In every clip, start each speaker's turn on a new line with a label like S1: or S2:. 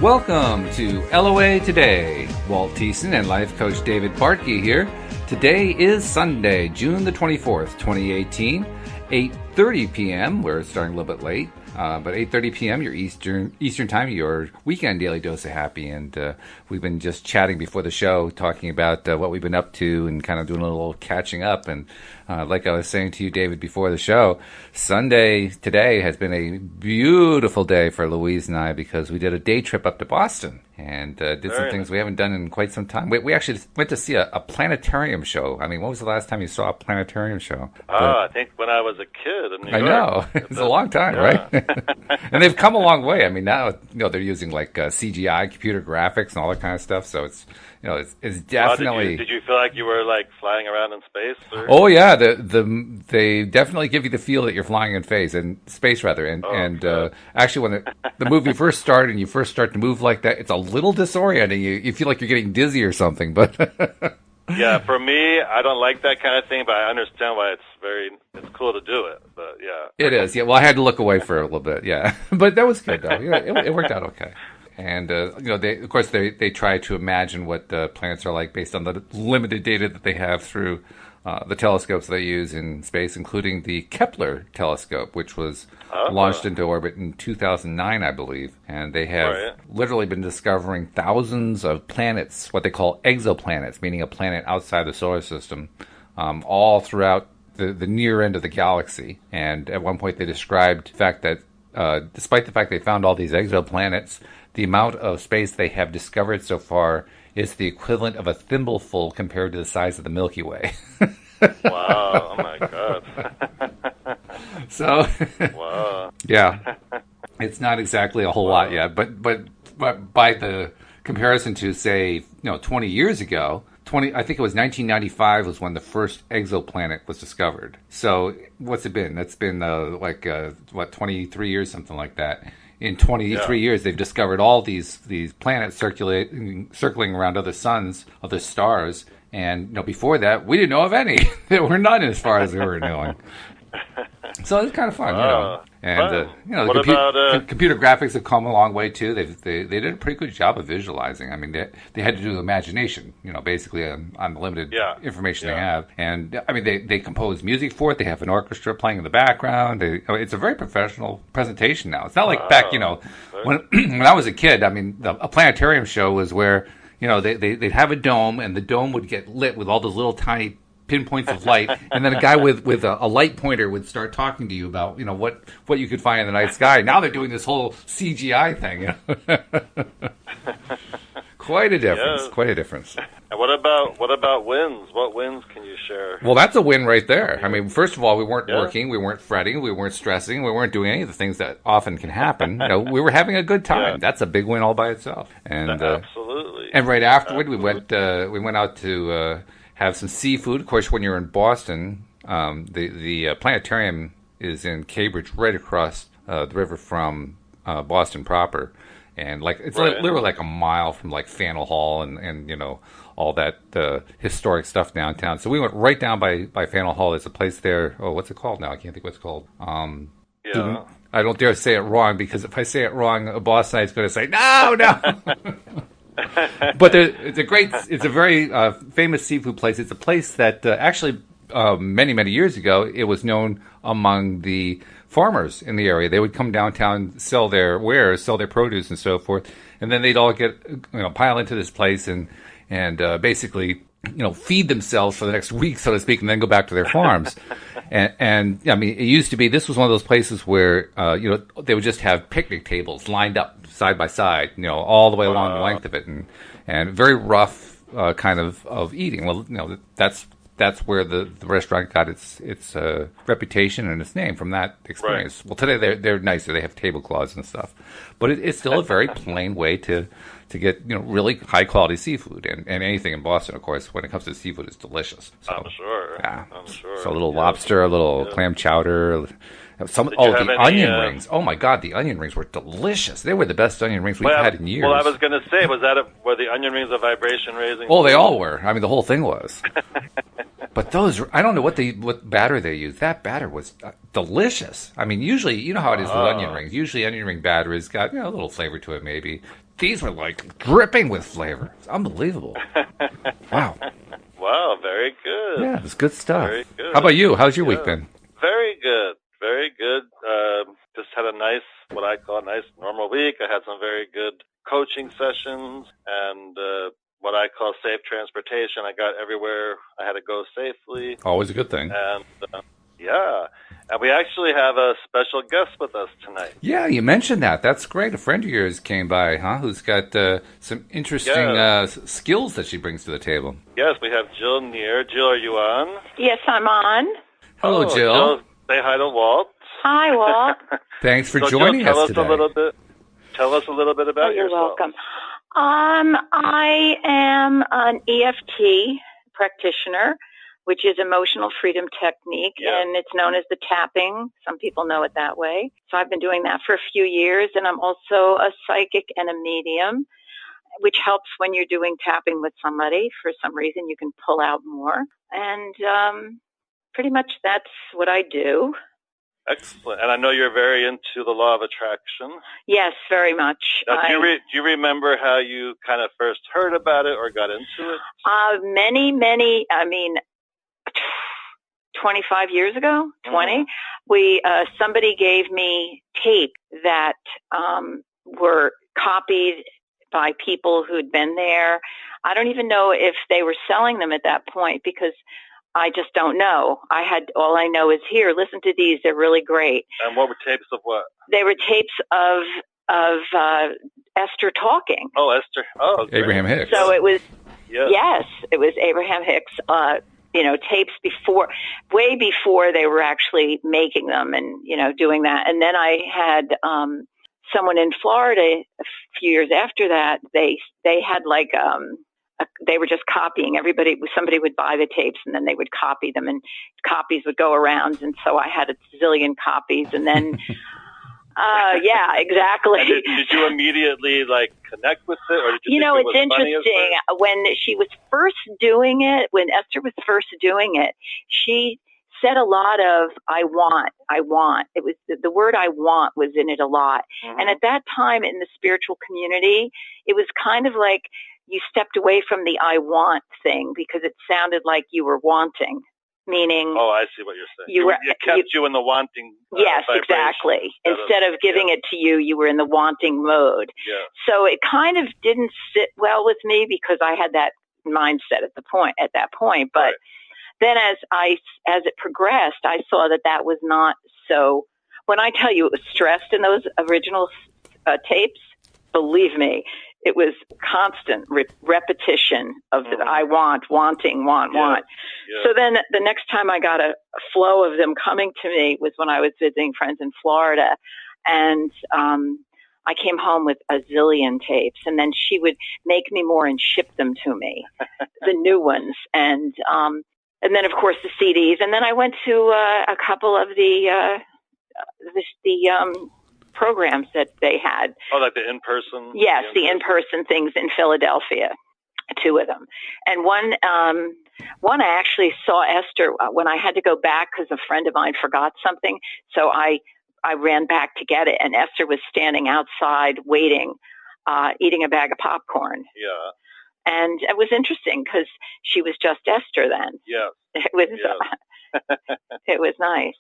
S1: Welcome to LOA Today. Walt Thiessen and life coach David Bartkey here. Today is Sunday, June the 24th, 2018, 8:30 p.m. We're starting a little bit late, but 8:30 p.m. your Eastern time, your weekend daily dose of happy. And we've been just chatting before the show, talking about what we've been up to and kind of doing a little catching up. And like I was saying to you, David, before the show, Sunday today has been a beautiful day for Louise and I because we did a day trip up to Boston and did some things we haven't done in quite some time. We actually went to see a planetarium show. I mean, when was the last time you saw a planetarium show?
S2: I think when I was a kid in New York.
S1: I know. It's a long time, right? And they've come a long way. I mean, now they're using like CGI, computer graphics, and all that kind of stuff. So it's it's definitely.
S2: Did you feel like you were like flying around in space? Or?
S1: Oh yeah, they definitely give you the feel that you're flying in space rather. And actually, when the movie first started and you first start to move like that, it's a little disorienting. You feel like you're getting dizzy or something, but.
S2: Yeah, for me, I don't like that kind of thing, but I understand why it's cool to do it. But yeah,
S1: it is. Yeah, well, I had to look away for a little bit. Yeah, but that was good though. It worked out okay. And they try to imagine what planets are like based on the limited data that they have through the telescopes they use in space, including the Kepler telescope, which was launched into orbit in 2009, I believe. And they have literally been discovering thousands of planets, what they call exoplanets, meaning a planet outside the solar system, all throughout the near end of the galaxy. And at one point they described the fact that despite the fact they found all these exoplanets, the amount of space they have discovered so far is the equivalent of a thimbleful compared to the size of the Milky Way.
S2: Wow! Oh my God!
S1: So,
S2: wow.
S1: Yeah, it's not exactly a whole lot yet, but by the comparison to say 20 years ago, I think it was 1995 was when the first exoplanet was discovered. So what's it been? That's been 23 years, something like that. In 23 years, they've discovered all these planets circling around other suns, other stars, and before that, we didn't know of any. There were none as far as we were knowing. So it's kind of fun, And computer graphics have come a long way too. They did a pretty good job of visualizing. I mean, they had to do imagination, basically on the limited information they have. And I mean, they compose music for it. They have an orchestra playing in the background. It's a very professional presentation now. It's not like back, when I was a kid. I mean, a planetarium show was where they'd have a dome, and the dome would get lit with all those little tiny pinpoints of light, and then a guy with a light pointer would start talking to you about what you could find in the night sky. Now they're doing this whole CGI thing. Quite a difference. Quite a difference.
S2: And what about wins? What wins can you share?
S1: Well, that's a win right there. I mean, first of all, we weren't working, we weren't fretting, we weren't stressing, we weren't doing any of the things that often can happen. We were having a good time. Yeah. That's a big win all by itself. And
S2: absolutely.
S1: And right afterward, we went out to have some seafood. Of course, when you're in Boston, the planetarium is in Cambridge, right across the river from Boston proper, and it's literally like a mile from like Faneuil Hall and all that historic stuff downtown. So we went right down by Faneuil Hall. There's a place there. Oh, what's it called now? I can't think what it's called. I don't dare say it wrong because if I say it wrong, a Bostonite's going to say no. But it's a very famous seafood place. It's a place that actually many, many years ago, it was known among the farmers in the area. They would come downtown, sell their wares, sell their produce and so forth, and then they'd all get pile into this place and basically feed themselves for the next week, so to speak, and then go back to their farms. and I mean, it used to be, this was one of those places where they would just have picnic tables lined up side by side, all the way along the length of it, and very rough kind of eating. Well, that's where the restaurant got its reputation and its name, from that experience. Right. Well, today they're nicer. They have tablecloths and stuff, but it's still a very plain way to get really high quality seafood, and anything in Boston, of course, when it comes to seafood, is delicious. So,
S2: I'm sure.
S1: Yeah.
S2: I'm sure.
S1: So a little lobster, a little clam chowder. The onion rings. Oh my God, the onion rings were delicious. They were the best onion rings we've had in years.
S2: Well, I was going to say, were the onion rings a vibration raising?
S1: Oh, they all were. I mean, the whole thing was. But those, I don't know what batter they use. That batter was delicious. I mean, usually, you know how it is with onion rings. Usually onion ring batter has got, a little flavor to it maybe. These were like dripping with flavor. It's unbelievable. Wow.
S2: Wow, very good.
S1: Yeah, it was good stuff.
S2: Very good.
S1: How about you? How's your week been?
S2: Very good. Very good. Just had a nice, what I call a nice normal week. I had some very good coaching sessions and what I call safe transportation. I got everywhere I had to go safely.
S1: Always a good thing.
S2: And and we actually have a special guest with us tonight.
S1: Yeah, you mentioned that. That's great. A friend of yours came by, huh? Who's got some interesting skills that she brings to the table.
S2: Yes, we have Jill Neer. Jill, are you on?
S3: Yes, I'm on.
S1: Hello, Jill.
S2: Jill. Say hi to Walt.
S3: Hi, Walt.
S1: Thanks for
S2: Jill,
S1: joining us today.
S2: Tell us a little bit about
S3: You're
S2: yourself.
S3: welcome. I am an EFT practitioner, which is emotional freedom technique, and it's known as the tapping. Some people know it that way. So I've been doing that for a few years, and I'm also a psychic and a medium, which helps when you're doing tapping with somebody. For some reason, you can pull out more. And pretty much that's what I do.
S2: Excellent. And I know you're very into the law of attraction.
S3: Yes, very much.
S2: Now, do you remember how you kind of first heard about it or got into it?
S3: Many, 25 years ago, 20, somebody gave me tape that were copied by people who'd been there. I don't even know if they were selling them at that point because I just don't know. All I know is here, listen to these. They're really great.
S2: And what were tapes of what?
S3: They were tapes of Esther talking.
S2: Oh, Esther. Oh, great.
S1: Abraham Hicks.
S3: So it was, yes, it was Abraham Hicks, tapes way before they were actually making them and, doing that. And then I had, someone in Florida a few years after that, they had like, they were just copying somebody would buy the tapes and then they would copy them and copies would go around. And so I had a zillion copies and then, yeah, exactly.
S2: Did you immediately connect with it? Or did you think
S3: it's interesting. When she was first doing it, when Esther was first doing it, she said a lot of, I want. It was the word I want was in it a lot. Mm-hmm. And at that time in the spiritual community, it was kind of like, you stepped away from the I want thing because it sounded like you were wanting, meaning... Oh,
S2: I see what you're saying. It kept you in the wanting
S3: Yes, exactly. Instead of giving it to you, you were in the wanting mode.
S2: Yeah.
S3: So it kind of didn't sit well with me because I had that mindset at that point. But then as it progressed, I saw that was not so... When I tell you it was stressed in those original tapes, believe me, it was constant repetition of the I want, wanting, want. Yeah. So then the next time I got a flow of them coming to me was when I was visiting friends in Florida. And I came home with a zillion tapes. And then she would make me more and ship them to me, the new ones. And then, of course, the CDs. And then I went to a couple of the programs that they had.
S2: Oh, like the in-person?
S3: Yes, the in-person things in Philadelphia, 2 of them. And one I actually saw Esther when I had to go back because a friend of mine forgot something. So I ran back to get it, and Esther was standing outside waiting, eating a bag of popcorn.
S2: Yeah.
S3: And it was interesting because she was just Esther then.
S2: Yeah.
S3: It was, it was nice.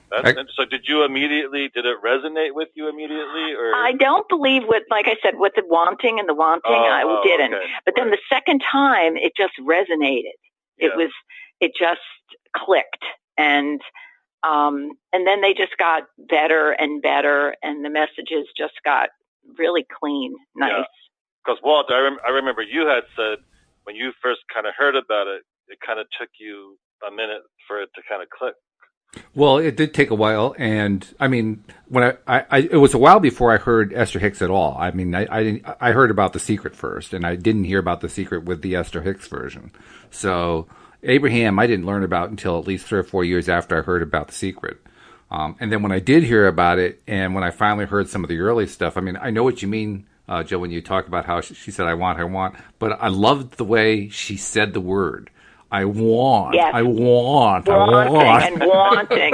S2: So did it resonate with you immediately? Or?
S3: I don't believe with the wanting and the wanting, I didn't. Okay. But then the second time, it just resonated.
S2: Yeah.
S3: It just clicked. And then they just got better and better, and the messages just got really clean, nice.
S2: Because Walt, I remember you had said when you first kind of heard about it, it kind of took you a minute for it to kind of click.
S1: Well, it did take a while, and I mean, when it was a while before I heard Esther Hicks at all. I mean, I heard about The Secret first, and I didn't hear about The Secret with the Esther Hicks version. So Abraham, I didn't learn about until at least 3 or 4 years after I heard about The Secret. And then when I did hear about it, and when I finally heard some of the early stuff, I mean, I know what you mean, Jill, when you talk about how she said, I want, but I loved the way she said the word. I want,
S3: Yes.
S1: I want,
S3: wanting and wanting.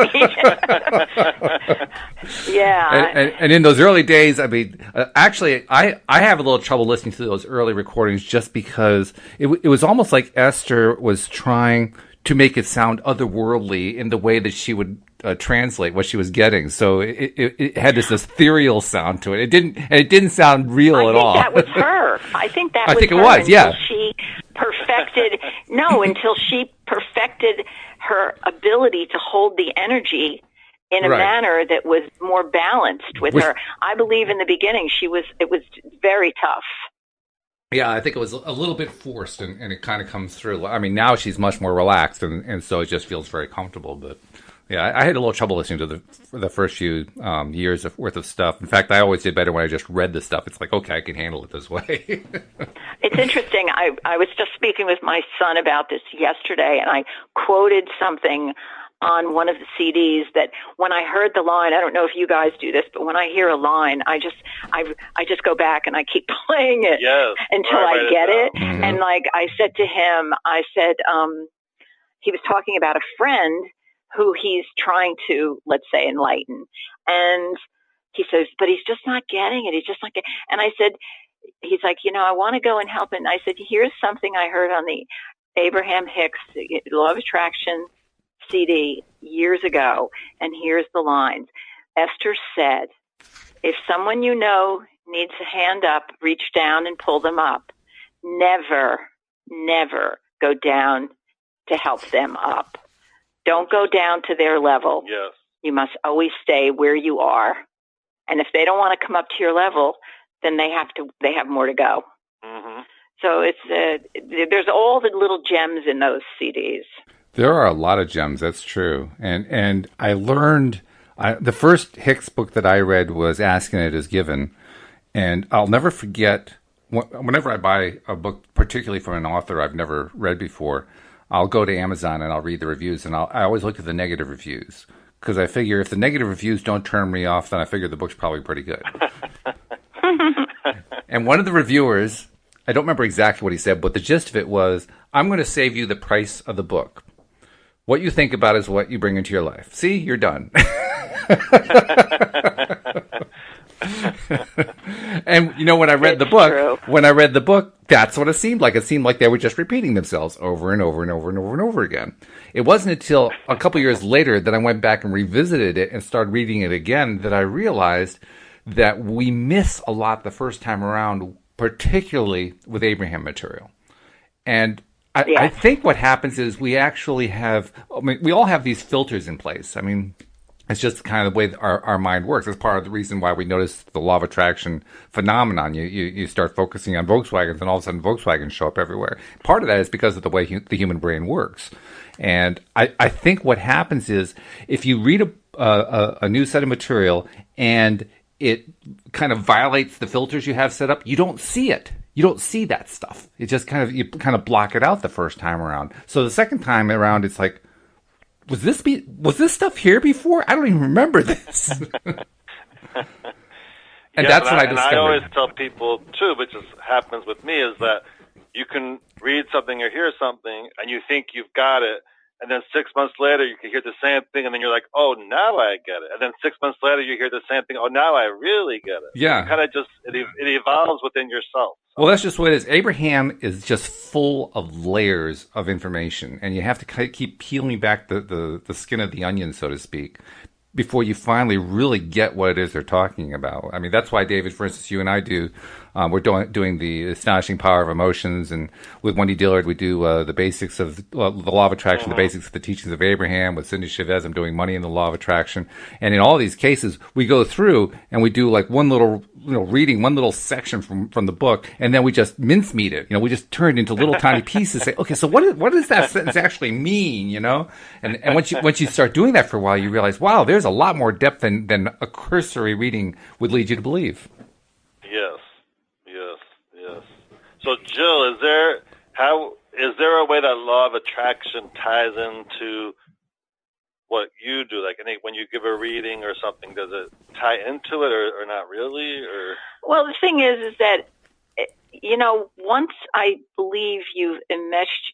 S3: Yeah.
S1: And in those early days, I mean, actually, I have a little trouble listening to those early recordings just because it was almost like Esther was trying to make it sound otherworldly in the way that she would translate what she was getting. So it had this ethereal sound to it. It didn't sound real at all.
S3: I think that was her. I think that
S1: I
S3: was
S1: think it
S3: her
S1: was, yeah.
S3: until she perfected her ability to hold the energy in a
S1: Right.
S3: manner that was more balanced with her. I believe in the beginning it was very tough.
S1: Yeah, I think it was a little bit forced, and it kind of comes through. I mean, now she's much more relaxed, and so it just feels very comfortable. But yeah, I had a little trouble listening to the first few years worth of stuff. In fact, I always did better when I just read the stuff. It's like, okay, I can handle it this way.
S3: It's interesting. I was just speaking with my son about this yesterday, and I quoted something on one of the CDs that when I heard the line, I don't know if you guys do this, but when I hear a line, I just go back and I keep playing it until I get it.
S1: Mm-hmm.
S3: And like I said to him, he was talking about a friend who he's trying to, let's say, enlighten. And he says, but he's just not getting it. He's just not getting it. And I said, he's like, I want to go and help. And I said, here's something I heard on the Abraham Hicks Law of Attraction CD years ago, and here's the lines. Esther said, if someone you know needs a hand up, reach down and pull them up. Never, never go down to help them up. Don't go down to their level.
S2: Yes.
S3: You must always stay where you are. And if they don't want to come up to your level, then they have more to go.
S2: Mm-hmm.
S3: So there's all the little gems in those CDs.
S1: There are a lot of gems. That's true. And I learned the first Hicks book that I read was Asking It Is Given, and I'll never forget. Whenever I buy a book, particularly from an author I've never read before, I'll go to Amazon and I'll read the reviews, and I always look at the negative reviews because I figure if the negative reviews don't turn me off, then I figure the book's probably pretty good. And one of the reviewers, I don't remember exactly what he said, but the gist of it was, I'm going to save you the price of the book. What you think about is what you bring into your life. See, you're done. And when I read the book, that's what it seemed like. It seemed like they were just repeating themselves over and over and over and over and over again. It wasn't until a couple years later that I went back and revisited it and started reading it again that I realized that we miss a lot the first time around, particularly with Abraham material. And I think what happens is we actually we all have these filters in place. I mean, it's just kind of the way our mind works. It's part of the reason why we notice the law of attraction phenomenon. You start focusing on Volkswagens, and all of a sudden Volkswagens show up everywhere. Part of that is because of the way the human brain works. And I think what happens is if you read a new set of material and it kind of violates the filters you have set up, you don't see it. You don't see that stuff. It just you kind of block it out the first time around. So the second time around, it's like, was this stuff here before? I don't even remember this. And that's what I discovered.
S2: And I always tell people too, which happens with me, is that you can read something or hear something and you think you've got it, and then 6 months later you can hear the same thing, and then you're like, oh, now I get it. And then 6 months later you hear the same thing, oh, now I really get it.
S1: Yeah.
S2: Kind of just it evolves within yourself.
S1: Well, that's just what it is. Abraham is just full of layers of information, and you have to keep peeling back the skin of the onion, so to speak, before you finally really get what it is they're talking about. I mean, that's why, David, for instance, you and I we're doing the Astonishing Power of Emotions, and with Wendy Dillard, we do the basics of the Law of Attraction, the basics of the teachings of Abraham. With Cindy Chavez, I'm doing Money in the Law of Attraction. And in all these cases, we go through and we do like one little, reading one little section from the book, and then we just mincemeat it. We just turn it into little tiny pieces. Say, okay, so what does that sentence actually mean? And once you start doing that for a while, you realize, wow, there's a lot more depth than a cursory reading would lead you to believe.
S2: Yes. So, Jill, is there a way that law of attraction ties into what you do? Like, when you give a reading or something, does it tie into it or not really? Or
S3: well, the thing is that once I believe you've enmeshed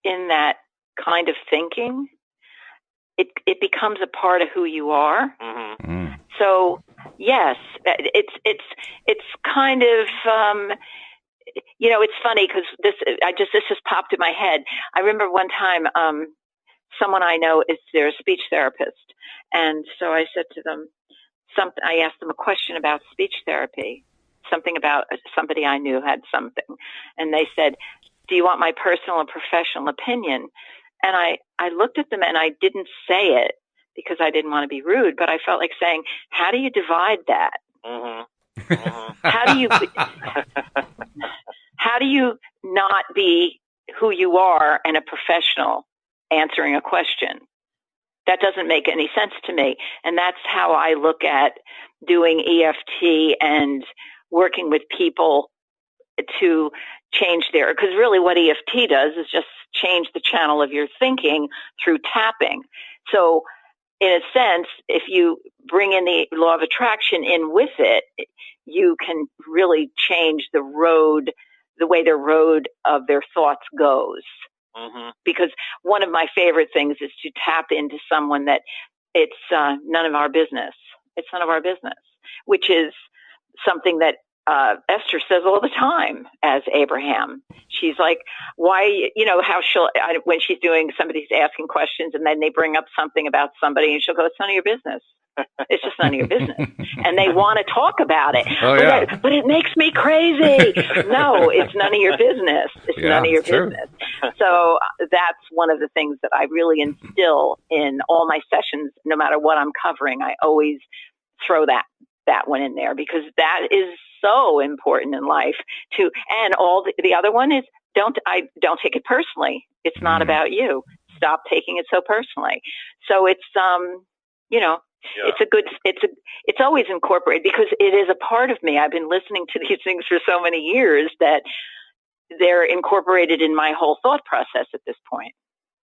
S3: in that kind of thinking, it becomes a part of who you are.
S2: Mm-hmm.
S1: Mm.
S3: So yes, it's kind of, it's funny because this just popped in my head. I remember one time, someone I know they're a speech therapist. And so I said to them, I asked them a question about speech therapy, something about somebody I knew had something. And they said, do you want my personal and professional opinion? And I looked at them and I didn't say it because I didn't want to be rude, but I felt like saying, how do you divide that?
S2: Mm-hmm. Mm-hmm.
S3: How do you not be who you are and a professional answering a question? That doesn't make any sense to me. And that's how I look at doing EFT and working with people to change because really what EFT does is just change the channel of your thinking through tapping. So in a sense, if you bring in the law of attraction in with it, you can really change the way the road of their thoughts goes.
S2: Mm-hmm.
S3: Because one of my favorite things is to tap into someone that it's none of our business. It's none of our business, which is something that Esther says all the time as Abraham. She's like, why, when she's doing, somebody's asking questions and then they bring up something about somebody and she'll go, it's none of your business. It's just none of your business. And they want to talk about it.
S1: Oh, yeah.
S3: But it makes me crazy. No, it's none of your business. It's none of your business. So that's one of the things that I really instill in all my sessions, no matter what I'm covering. I always throw that one in there because that is so important in life too. And the other one is don't take it personally. It's not about you. Stop taking it so personally. So it's, it's always incorporated because it is a part of me. I've been listening to these things for so many years that they're incorporated in my whole thought process at this point.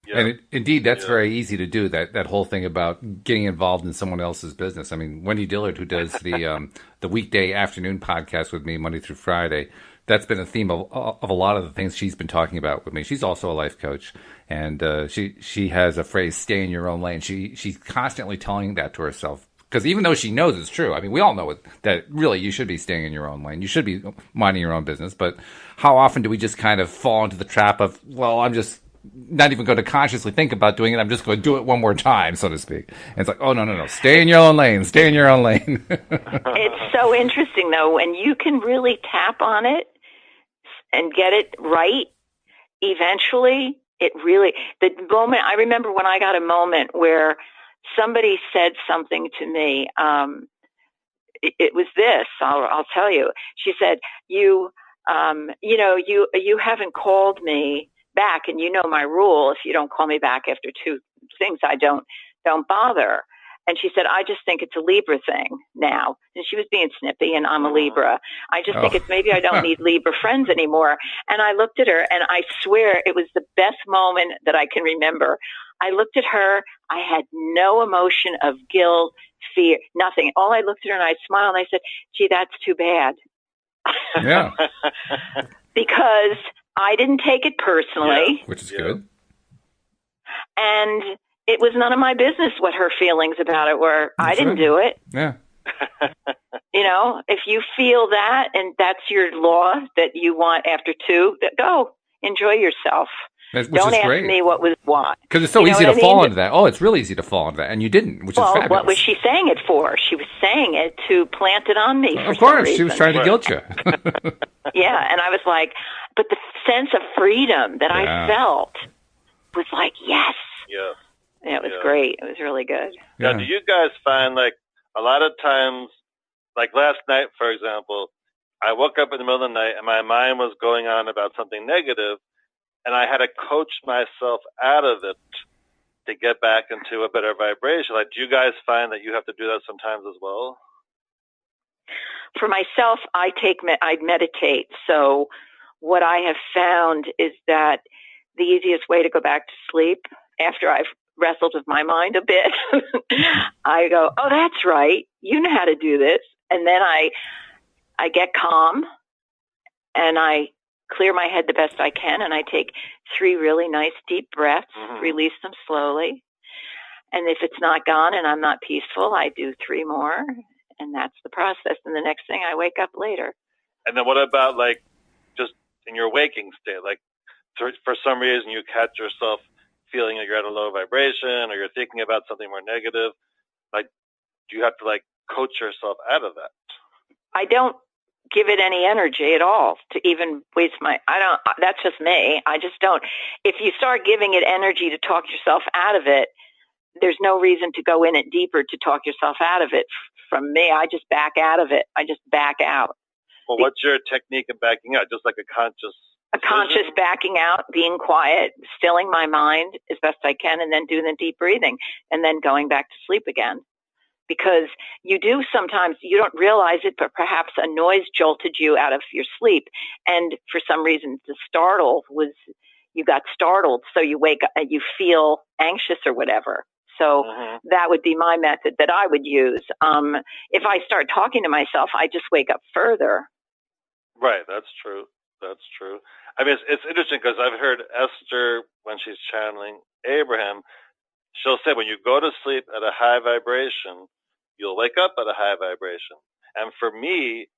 S1: Yeah. And indeed, that's very easy to do, that whole thing about getting involved in someone else's business. I mean, Wendy Dillard, who does the weekday afternoon podcast with me Monday through Friday, that's been a theme of a lot of the things she's been talking about with me. She's also a life coach, and she has a phrase, stay in your own lane. She's constantly telling that to herself, because even though she knows it's true, I mean, we all know that really you should be staying in your own lane. You should be minding your own business. But how often do we just kind of fall into the trap of, well, I'm just not even going to consciously think about doing it. I'm just going to do it one more time, so to speak. And it's like, oh, no. Stay in your own lane. Stay in your own lane.
S3: It's so interesting, though, when you can really tap on it and get it right, eventually, the moment, I remember when I got a moment where somebody said something to me, it was this, I'll tell you. She said, you haven't called me back, and you know my rule. If you don't call me back after 2 things, I don't bother. And she said, I just think it's a Libra thing now. And she was being snippy, and I'm a Libra. I just think it's maybe I don't need Libra friends anymore. And I looked at her, and I swear it was the best moment that I can remember. I looked at her. I had no emotion of guilt, fear, nothing. All I looked at her and I smiled and I said, gee, that's too bad.
S1: Yeah.
S3: Because I didn't take it personally.
S1: Yeah, which is good.
S3: And it was none of my business what her feelings about it were. I didn't do it.
S1: Yeah.
S3: If you feel that and that's your law that you want after 2, go. Enjoy yourself. Don't ask me what was what.
S1: Because it's so easy to fall into that. Oh, it's really easy to fall into that. And you didn't, which is fabulous.
S3: What was she saying it for? She was saying it to plant it on me.
S1: Of course, she was trying to guilt you.
S3: Yeah, and I was like, but the sense of freedom that I felt was like, yes.
S2: Yeah.
S3: And it was great. It was really good.
S2: Now, do you guys find, like, a lot of times, like last night, for example, I woke up in the middle of the night and my mind was going on about something negative, and I had to coach myself out of it to get back into a better vibration. Like, do you guys find that you have to do that sometimes as well?
S3: For myself, I meditate. So what I have found is that the easiest way to go back to sleep after I've wrestled with my mind a bit, I go, oh, that's right. You know how to do this. And then I get calm and I clear my head the best I can, and I take 3 really nice deep breaths, release them slowly. And if it's not gone and I'm not peaceful, I do 3 more, and that's the process. And the next thing, I wake up later.
S2: And then what about, like, just in your waking state? Like, for some reason you catch yourself feeling like you're at a low vibration or you're thinking about something more negative. Like, do you have to, like, coach yourself out of that?
S3: I don't give it any energy at all to even waste that's just me. I just don't. If you start giving it energy to talk yourself out of it, there's no reason to go in it deeper to talk yourself out of it. From me, I just back out of it. I just back out.
S2: Well, what's your technique of backing out? Just like a conscious
S3: backing out, being quiet, stilling my mind as best I can, and then doing the deep breathing, and then going back to sleep again. Because you do sometimes, you don't realize it, but perhaps a noise jolted you out of your sleep. And for some reason, you got startled. So you wake up and you feel anxious or whatever. So that would be my method that I would use. If I start talking to myself, I just wake up further.
S2: Right. That's true. That's true. I mean, it's interesting because I've heard Esther, when she's channeling Abraham, she'll say when you go to sleep at a high vibration, you'll wake up at a high vibration. And for me,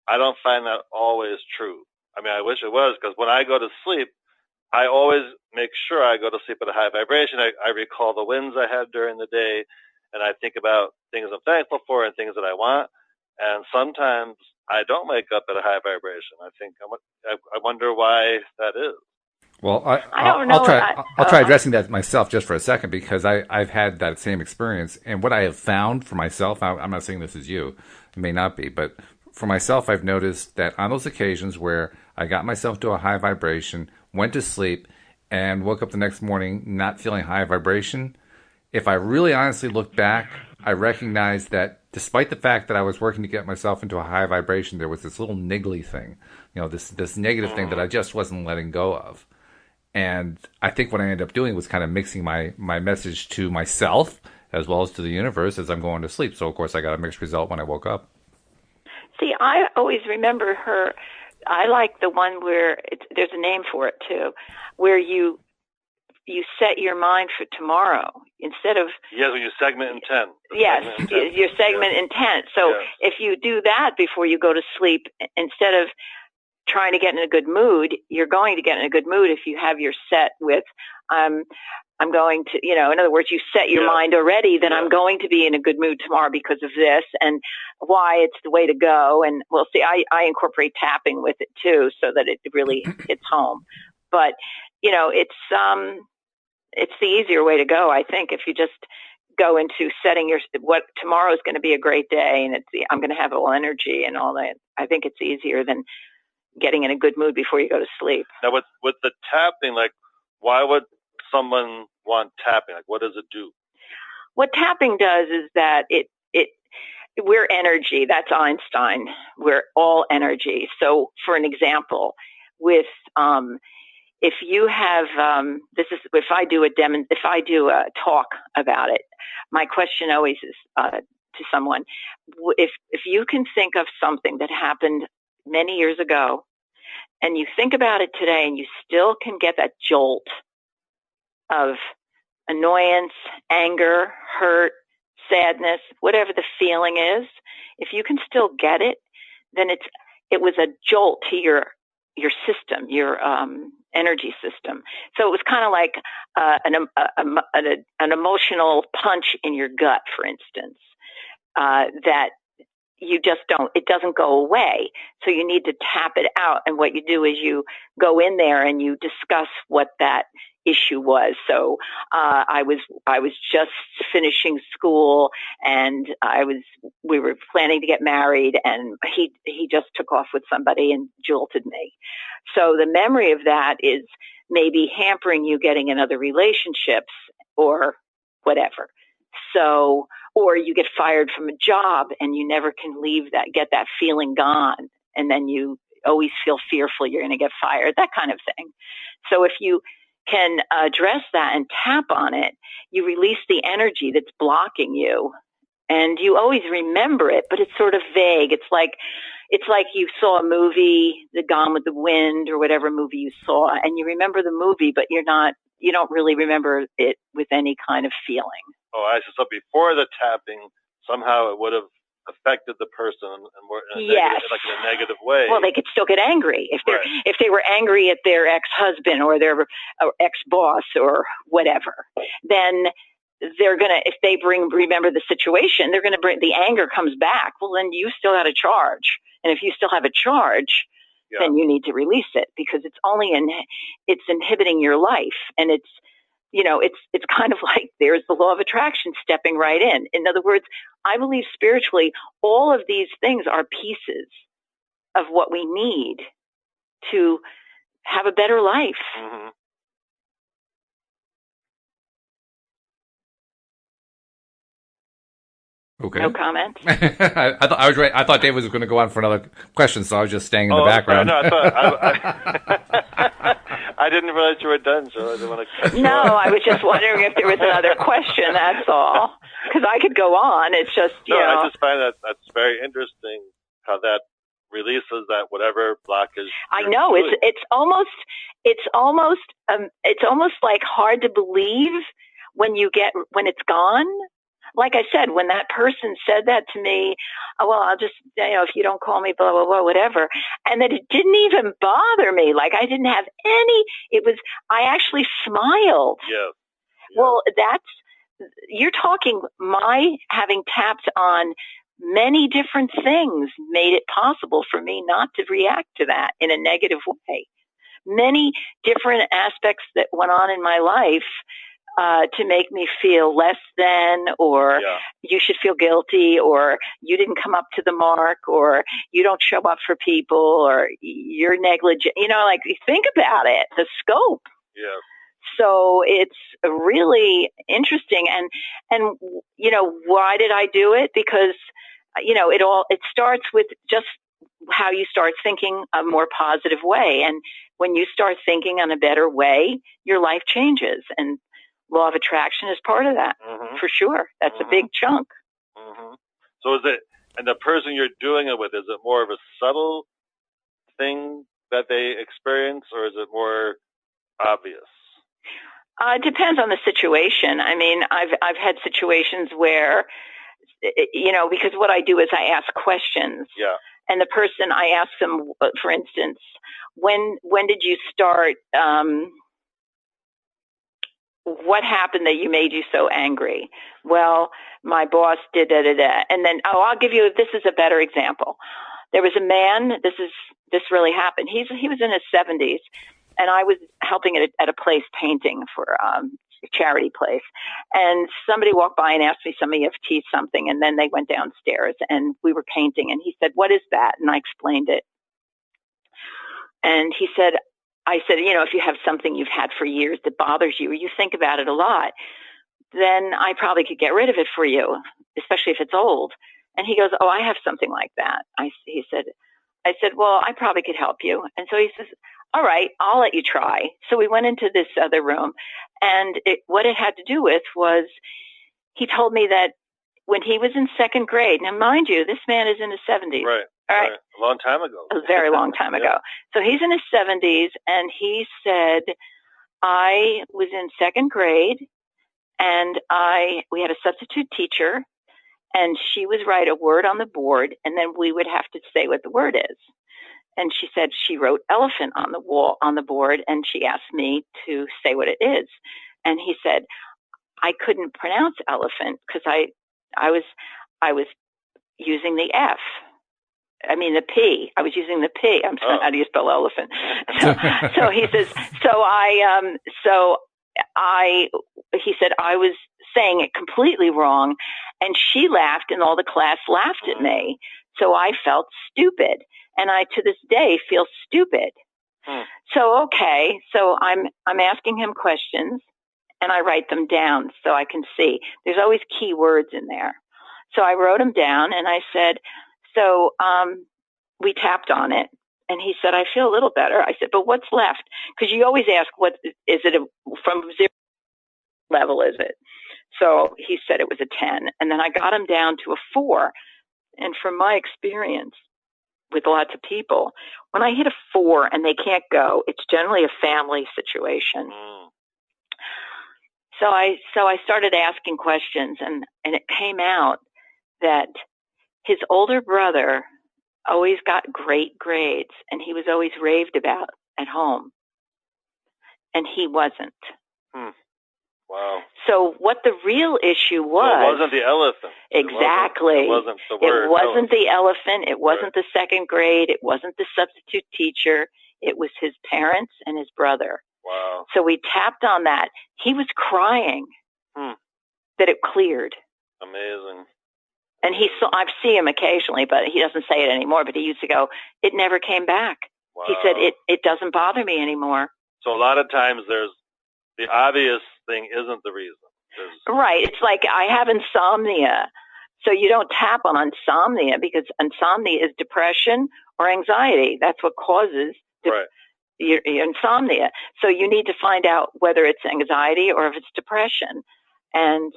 S2: I don't find that always true. I mean, I wish it was, because when I go to sleep, I always make sure I go to sleep at a high vibration. I recall the wins I had during the day, and I think about things I'm thankful for and things that I want. And sometimes I don't wake up at a high vibration. I wonder why that is.
S1: Well,
S3: I don't know.
S1: I'll try addressing that myself just for a second, because I've had that same experience. And what I have found for myself, I'm not saying this is you, it may not be, but for myself, I've noticed that on those occasions where I got myself to a high vibration, went to sleep, and woke up the next morning not feeling high vibration, if I really honestly look back, I recognize that despite the fact that I was working to get myself into a high vibration, there was this little niggly thing, this negative thing that I just wasn't letting go of. And I think what I ended up doing was kind of mixing my message to myself as well as to the universe as I'm going to sleep. So, of course, I got a mixed result when I woke up.
S3: See, I always remember her. I like the one where there's a name for it, too, where you set your mind for tomorrow instead of...
S2: Yes, when you segment intent.
S3: Yes, your segment intent. So if you do that before you go to sleep, instead of trying to get in a good mood, you're going to get in a good mood if you have your set with, I'm going to, in other words, you set your mind already, then I'm going to be in a good mood tomorrow because of this and why it's the way to go. And we'll see, I incorporate tapping with it too, so that it really hits home. But, it's the easier way to go, I think, if you just go into setting what tomorrow is going to be a great day and I'm going to have all energy and all that. I think it's easier than getting in a good mood before you go to sleep.
S2: Now, with the tapping, like, why would someone want tapping? Like, what does it do?
S3: What tapping does is that we're energy. That's Einstein. We're all energy. So, for an example, with if you have if I do a talk about it, my question always is to someone, if you can think of something that happened many years ago, and you think about it today, and you still can get that jolt of annoyance, anger, hurt, sadness, whatever the feeling is, if you can still get it, then it was a jolt to your system, your energy system. So it was kind of like an emotional punch in your gut, for instance, that you just it doesn't go away. So you need to tap it out. And what you do is you go in there and you discuss what that issue was. So I was just finishing school, and we were planning to get married, and he just took off with somebody and jolted me. So the memory of that is maybe hampering you getting in other relationships or whatever. So, or you get fired from a job and you never can get that feeling gone. And then you always feel fearful you're going to get fired, that kind of thing. So if you can address that and tap on it, you release the energy that's blocking you. And you always remember it, but it's sort of vague. It's like it's like you saw a movie, The Gone with the Wind, or whatever movie you saw, and you remember the movie, but you don't really remember it with any kind of feeling.
S2: Oh, I see. So before the tapping, somehow it would have affected the person in a negative way.
S3: Well, they could still get angry if they were angry at their ex-husband or their ex-boss or whatever. Then they're gonna, if they remember the situation, they're gonna bring the anger comes back. Well, then you still had a charge, and if you still have a charge, then you need to release it, because it's inhibiting your life, and it's kind of like there's the law of attraction stepping right in. In other words, I believe spiritually, all of these things are pieces of what we need to have a better life.
S2: Mm-hmm.
S1: Okay.
S3: No comment.
S1: I thought I was right. I thought Dave was going to go on for another question, so I was just staying in the background.
S2: No, I didn't realize you were done, so I didn't want to cut you off.
S3: I was just wondering if there was another question. That's all, because I could go on. It's just
S2: I just find that's very interesting how that releases that whatever blockage.
S3: I know it's almost like hard to believe when it's gone. Like I said, when that person said that to me, well, I'll just, if you don't call me, blah, blah, blah, whatever. And that it didn't even bother me. Like I didn't have I actually smiled.
S2: Yeah.
S3: Well, you're talking, my having tapped on many different things made it possible for me not to react to that in a negative way. Many different aspects that went on in my life to make me feel less than, or you should feel guilty, or you didn't come up to the mark, or you don't show up for people, or you're negligent. Like, think about it, the scope.
S2: Yeah.
S3: So it's really interesting. And why did I do it? Because, it starts with just how you start thinking a more positive way. And when you start thinking in a better way, your life changes. And law of attraction is part of that, for sure. That's a big chunk.
S2: Mm-hmm. So and the person you're doing it with, is it more of a subtle thing that they experience, or is it more obvious?
S3: It depends on the situation. I mean, I've had situations where, because what I do is I ask questions.
S2: Yeah.
S3: And the person, I ask them, for instance, when did you start, what happened that made you so angry? Well, my boss did da-da-da. And then, I'll give you, this is a better example. There was a man, this really happened. He was in his 70s, and I was helping at a place painting for a charity place. And somebody walked by and asked me some EFT something, and then they went downstairs and we were painting, and he said, "What is that?" And I explained it. And I said, if you have something you've had for years that bothers you, or you think about it a lot, then I probably could get rid of it for you, especially if it's old. And he goes, "Oh, I have something like that." I said, "Well, I probably could help you." And so he says, "All right, I'll let you try." So we went into this other room, and what it had to do with was, he told me that when he was in second grade, now mind you, this man is in his 70s.
S2: Right.
S3: All right.
S2: A long time ago.
S3: A very long time ago. So he's in his 70s, and he said, "I was in second grade, and we had a substitute teacher, and she would write a word on the board, and then we would have to say what the word is." And she said she wrote elephant on the board, and she asked me to say what it is. And he said, I couldn't pronounce elephant because I was using the F. I mean the P. I was using the P. I'm sorry, how do you spell elephant? So he says, he said I was saying it completely wrong, and she laughed, and all the class laughed at me. So I felt stupid, and I to this day feel stupid. So so I'm asking him questions, and I write them down so I can see. There's always key words in there. So I wrote them down, and I said, we tapped on it, and he said, "I feel a little better." I said, "But what's left?" Because you always ask, what is it from 0 level is it? So he said it was a 10, and then I got him down to a 4. And from my experience, with lots of people. When I hit a 4 and they can't go, it's generally a family situation. So I started asking questions, and it came out that his older brother always got great grades, and he was always raved about at home, and he wasn't.
S2: Wow.
S3: So what the real issue was...
S2: So it wasn't the elephant.
S3: Exactly.
S2: It wasn't the word.
S3: It wasn't the elephant. It wasn't the second grade. It wasn't the substitute teacher. It was his parents and his brother.
S2: Wow.
S3: So we tapped on that. He was crying that it cleared.
S2: Amazing.
S3: And I see him occasionally, but he doesn't say it anymore. But he used to go, it never came back.
S2: Wow.
S3: He said, it doesn't bother me anymore.
S2: So a lot of times the obvious thing isn't the reason.
S3: Right. It's like I have insomnia. So you don't tap on insomnia because insomnia is depression or anxiety. That's what causes your insomnia. So you need to find out whether it's anxiety or if it's depression. And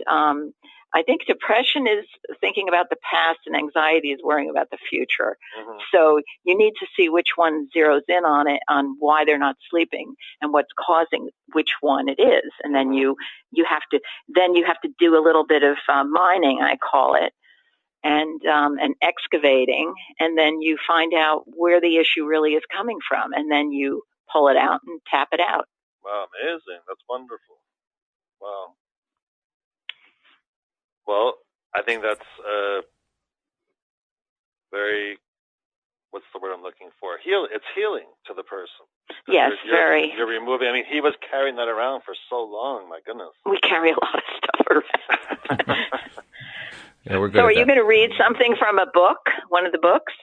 S3: I think depression is thinking about the past and anxiety is worrying about the future. So you need to see which one zeroes in on it, on why they're not sleeping and what's causing which one it is. And then you have to do a little bit of mining, I call it, and excavating. And then you find out where the issue really is coming from. And then you pull it out and tap it out.
S2: Wow, amazing. That's wonderful. Wow. Well, I think that's very, what's the word I'm looking for? It's healing to the person.
S3: Yes, very.
S2: You're removing, I mean, he was carrying that around for so long, my goodness.
S3: We carry a lot of stuff around.
S1: Yeah, we're good.
S3: So are you going to read something from a book, one of the books?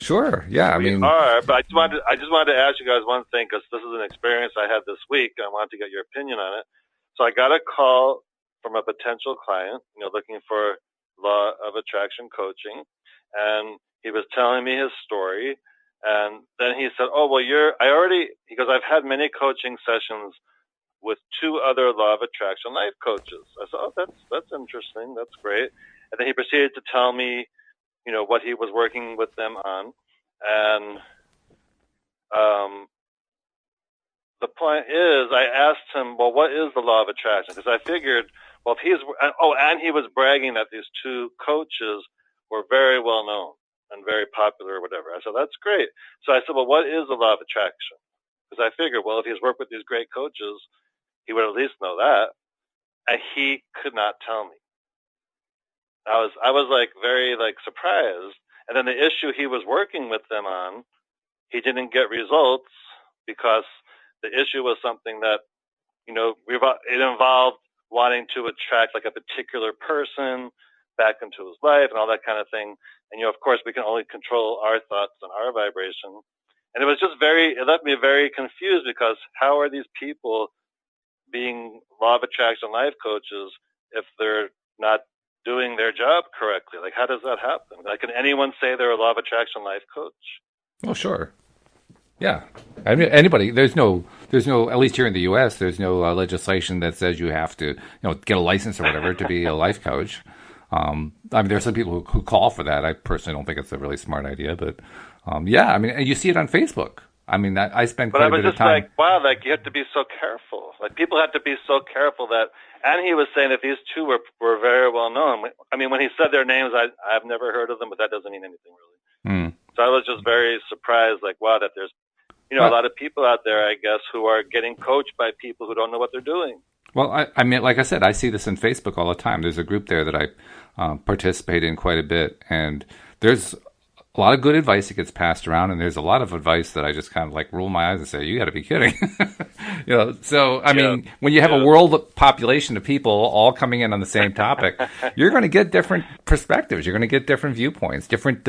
S1: Sure, yeah.
S2: We are, but I just wanted to ask you guys one thing, because this is an experience I had this week, and I wanted to get your opinion on it. So I got a call from a potential client, looking for law of attraction coaching. And he was telling me his story. And then he said, he goes, I've had many coaching sessions with 2 other law of attraction life coaches. I said, that's interesting. That's great. And then he proceeded to tell me, what he was working with them on. And, the point is, I asked him, well, what is the law of attraction? Because I figured, well, if and he was bragging that these 2 coaches were very well known and very popular or whatever. I said, that's great. So I said, well, what is the law of attraction? Because I figured, well, if he's worked with these great coaches, he would at least know that. And he could not tell me. I was like very surprised. And then the issue he was working with them on, he didn't get results because the issue was something that, it involved wanting to attract a particular person back into his life and all that kind of thing. And, of course, we can only control our thoughts and our vibration. And it was just it left me very confused because how are these people being law of attraction life coaches if they're not doing their job correctly? How does that happen? Can anyone say they're a law of attraction life coach?
S1: Oh, sure. Yeah. I mean, anybody, there's no, at least here in the U.S., there's no legislation that says you have to, get a license or whatever to be a life coach. I mean, there are some people who call for that. I personally don't think it's a really smart idea, but yeah, I mean, you see it on Facebook. I mean, I spend quite a bit of time.
S2: But I was just wow, you have to be so careful. People have to be so careful that, and he was saying that these 2 were very well known. I mean, when he said their names, I've never heard of them, but that doesn't mean anything really. So I was just very surprised, wow, that there's, a lot of people out there, I guess, who are getting coached by people who don't know what they're doing.
S1: Well, I mean, like I said, I see this on Facebook all the time. There's a group there that I participate in quite a bit, and there's a lot of good advice that gets passed around, and there's a lot of advice that I just kind of roll my eyes and say, you got to be kidding. So, I mean, when you have a world population of people all coming in on the same topic, you're going to get different perspectives. You're going to get different viewpoints, different,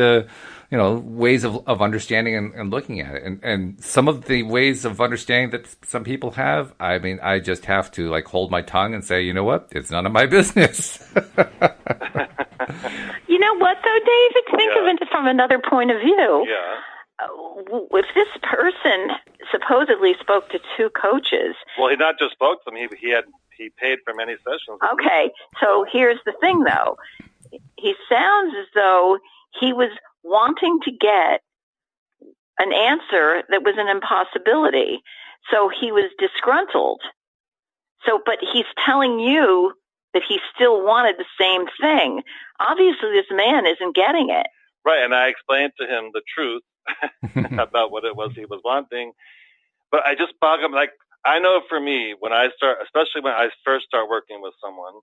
S1: ways of understanding and looking at it. And some of the ways of understanding that some people have, I mean, I just have to hold my tongue and say, you know what? It's none of my business.
S3: You know what, though, David? Think of it from another point of view.
S2: Yeah.
S3: If this person supposedly spoke to 2 coaches...
S2: Well, he not just spoke to them. He paid for many sessions.
S3: Okay, so here's the thing, though. He sounds as though he was wanting to get an answer that was an impossibility. So he was disgruntled. So, but he's telling you that he still wanted the same thing. Obviously, this man isn't getting it.
S2: Right, and I explained to him the truth about what it was he was wanting. But I just bog him. Like, I know for me, when I start, especially when I first start working with someone,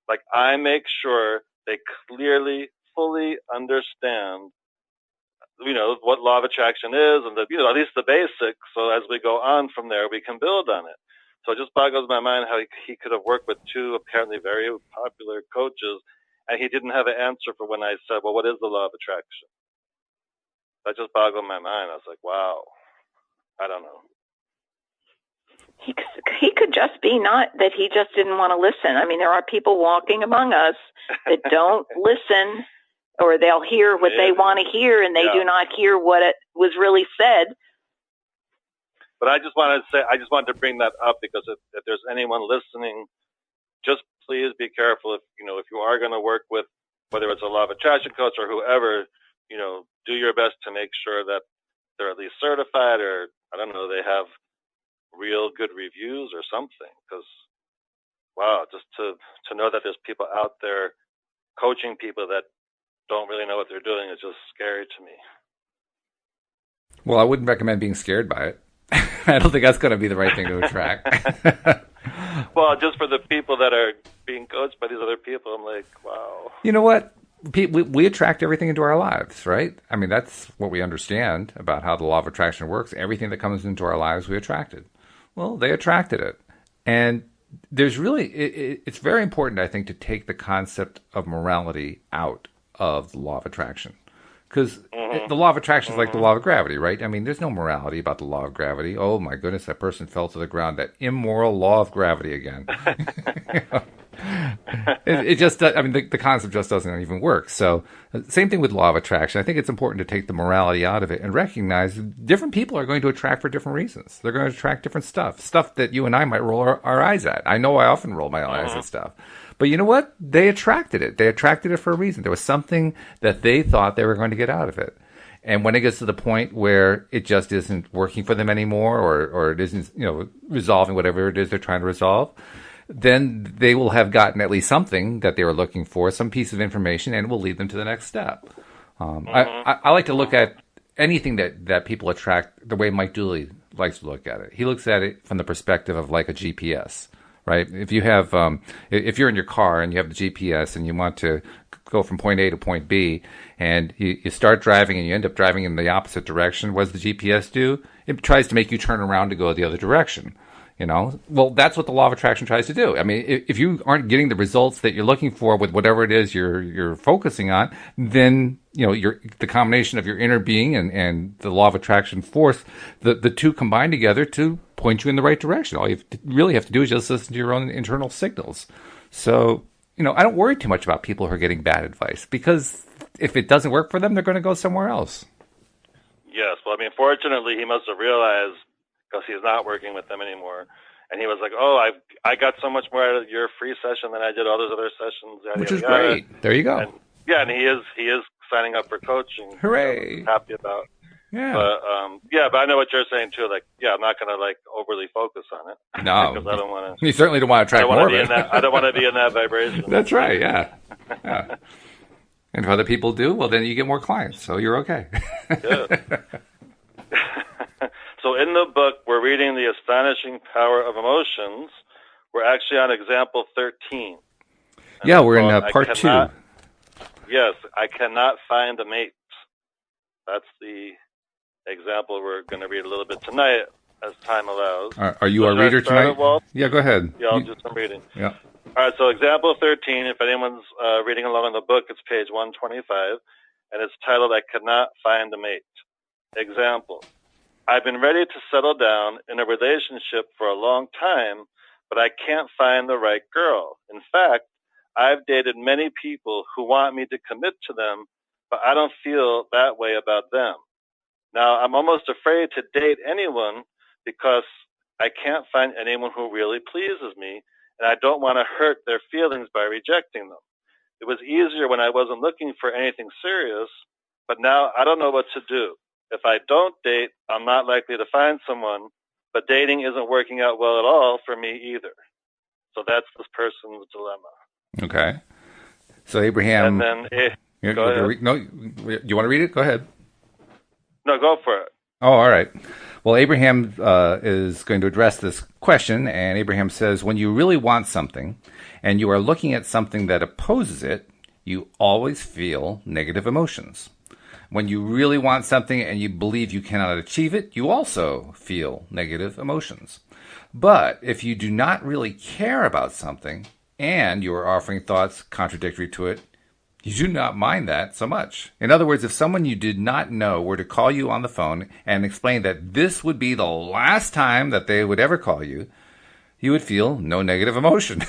S2: like, I make sure they clearly, fully understand, what law of attraction is, and at least the basics. So as we go on from there, we can build on it. So it just boggles my mind how he could have worked with two apparently very popular coaches, and he didn't have an answer for when I said, well, what is the law of attraction? That just boggled my mind. I was like, wow, I don't know.
S3: He could just be not that he just didn't want to listen. I mean, there are people walking among us that don't listen, or they'll hear what they want to hear, and they do not hear what it was really said.
S2: But I just wanted to bring that up because if there's anyone listening, just please be careful. If you are going to work with, whether it's a law of attraction coach or whoever, do your best to make sure that they're at least certified, or I don't know, they have real good reviews or something. Because wow, just to know that there's people out there coaching people that don't really know what they're doing is just scary to me.
S1: Well, I wouldn't recommend being scared by it. I don't think that's going to be the right thing to attract.
S2: Well, just for the people that are being coached by these other people, I'm like, wow.
S1: You know what? We attract everything into our lives, right? I mean, that's what we understand about how the law of attraction works. Everything that comes into our lives, we attracted. Well, they attracted it. And there's really, it's very important, I think, to take the concept of morality out of the law of attraction. Because the law of attraction is like the law of gravity, right? I mean, there's no morality about the law of gravity. Oh, my goodness, that person fell to the ground. That immoral law of gravity again. It just, I mean, the concept just doesn't even work. So same thing with law of attraction. I think it's important to take the morality out of it and recognize different people are going to attract for different reasons. They're going to attract different stuff that you and I might roll our eyes at. I know I often roll my eyes at stuff. But you know what? They attracted it. They attracted it for a reason. There was something that they thought they were going to get out of it. And when it gets to the point where it just isn't working for them anymore, or it isn't, resolving whatever it is they're trying to resolve, then they will have gotten at least something that they were looking for, some piece of information, and it will lead them to the next step. I like to look at anything that people attract the way Mike Dooley likes to look at it. He looks at it from the perspective of like a GPS. Right? If you have, if you're in your car and you have the GPS and you want to go from point A to point B, and you start driving and you end up driving in the opposite direction, what does the GPS do? It tries to make you turn around to go the other direction. Well, that's what the law of attraction tries to do. I mean, if you aren't getting the results that you're looking for with whatever it is you're focusing on, then the combination of your inner being and the law of attraction force the two combine together to point you in the right direction. All you really have to do is just listen to your own internal signals. So, I don't worry too much about people who are getting bad advice, because if it doesn't work for them, they're going to go somewhere else.
S2: Yes. Well, I mean, fortunately, he must have realized, because he's not working with them anymore. And he was like, oh, I got so much more out of your free session than I did all those other sessions.
S1: Which is great. There you go.
S2: And, and he is signing up for coaching.
S1: Hooray.
S2: I'm happy about.
S1: Yeah.
S2: But I know what you're saying too. Like, I'm not going to overly focus on it.
S1: No.
S2: Because I don't want to.
S1: You certainly don't want to attract more of it.
S2: I don't want to be in that vibration.
S1: That's right. Yeah. And if other people do, well, then you get more clients. So you're okay.
S2: Good. So in the book, we're reading The Astonishing Power of Emotions. We're actually on example 13.
S1: Yeah, we're in part 2.
S2: Yes, I cannot find a mate. That's the example we're going to read a little bit tonight as time allows.
S1: Are you a reader tonight?
S2: Walt?
S1: Yeah, go ahead.
S2: Yeah, I'll do some reading.
S1: Yeah.
S2: All right, so example 13, if anyone's reading along in the book, it's page 125, and it's titled, I Cannot Find a Mate. Example. I've been ready to settle down in a relationship for a long time, but I can't find the right girl. In fact, I've dated many people who want me to commit to them, but I don't feel that way about them. Now, I'm almost afraid to date anyone because I can't find anyone who really pleases me, and I don't want to hurt their feelings by rejecting them. It was easier when I wasn't looking for anything serious, but now I don't know what to do. if I don't date, I'm not likely to find someone, but dating isn't working out well at all for me either. So that's this person's dilemma.
S1: Okay. So Abraham...
S2: And then,
S1: go ahead. No, you want to read it? Go ahead.
S2: No, go for it.
S1: Oh, all right. Well, Abraham is going to address this question, and Abraham says, when you really want something, and you are looking at something that opposes it, you always feel negative emotions. When you really want something and you believe you cannot achieve it, you also feel negative emotions. But if you do not really care about something, and you are offering thoughts contradictory to it, you do not mind that so much. In other words, if someone you did not know were to call you on the phone and explain that this would be the last time that they would ever call you, you would feel no negative emotion.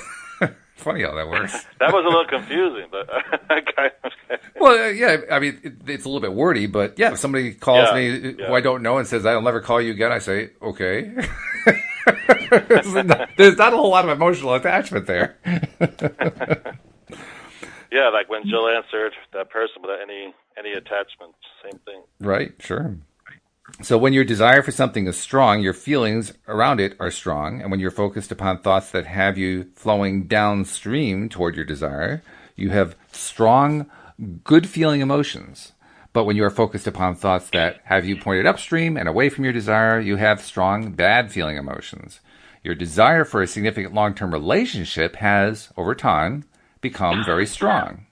S1: Funny how that works.
S2: That was a little confusing, but
S1: well, yeah, I mean, it's a little bit wordy, but yeah, if somebody calls me who I don't know and says, I'll never call you again, I say, okay. There's not a whole lot of emotional attachment there.
S2: Yeah, like when Jill answered that person without any attachment, same thing.
S1: Right, sure. So when your desire for something is strong, your feelings around it are strong, and when you're focused upon thoughts that have you flowing downstream toward your desire, you have strong, good-feeling emotions. But when you are focused upon thoughts that have you pointed upstream and away from your desire, you have strong, bad-feeling emotions. Your desire for a significant long-term relationship has, over time, become very strong.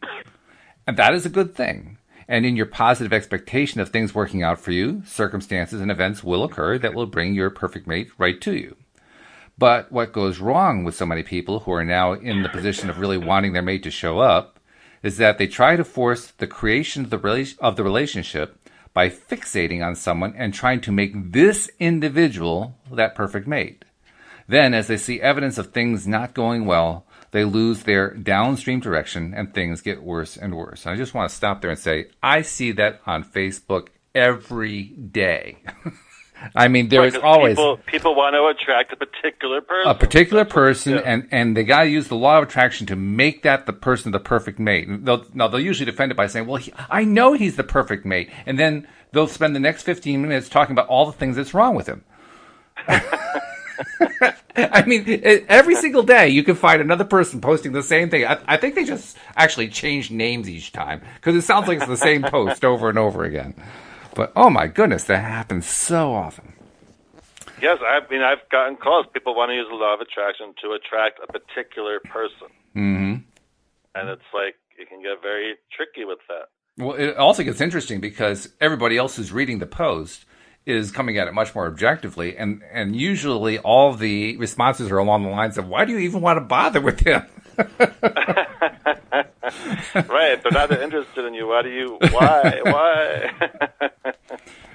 S1: And that is a good thing. And in your positive expectation of things working out for you, circumstances and events will occur that will bring your perfect mate right to you. But what goes wrong with so many people who are now in the position of really wanting their mate to show up is that they try to force the creation of the relationship by fixating on someone and trying to make this individual that perfect mate. Then, as they see evidence of things not going well, they lose their downstream direction and things get worse and worse. And I just want to stop there and say, I see that on Facebook every day. I mean, there is always...
S2: People want to attract a particular person.
S1: A particular person, and they got to use the law of attraction to make that the person the perfect mate. They'll usually defend it by saying, well, I know he's the perfect mate. And then they'll spend the next 15 minutes talking about all the things that's wrong with him. I mean, every single day you can find another person posting the same thing. I think they just actually change names each time because it sounds like it's the same post over and over again. But, oh my goodness, that happens so often.
S2: Yes, I've gotten calls. People want to use the law of attraction to attract a particular person.
S1: Mm-hmm.
S2: And it's like, it can get very tricky with that.
S1: Well, it also gets interesting because everybody else who's reading the post is coming at it much more objectively, and usually all the responses are along the lines of, why do you even want to bother with him?
S2: Right, if they're not interested in you, why?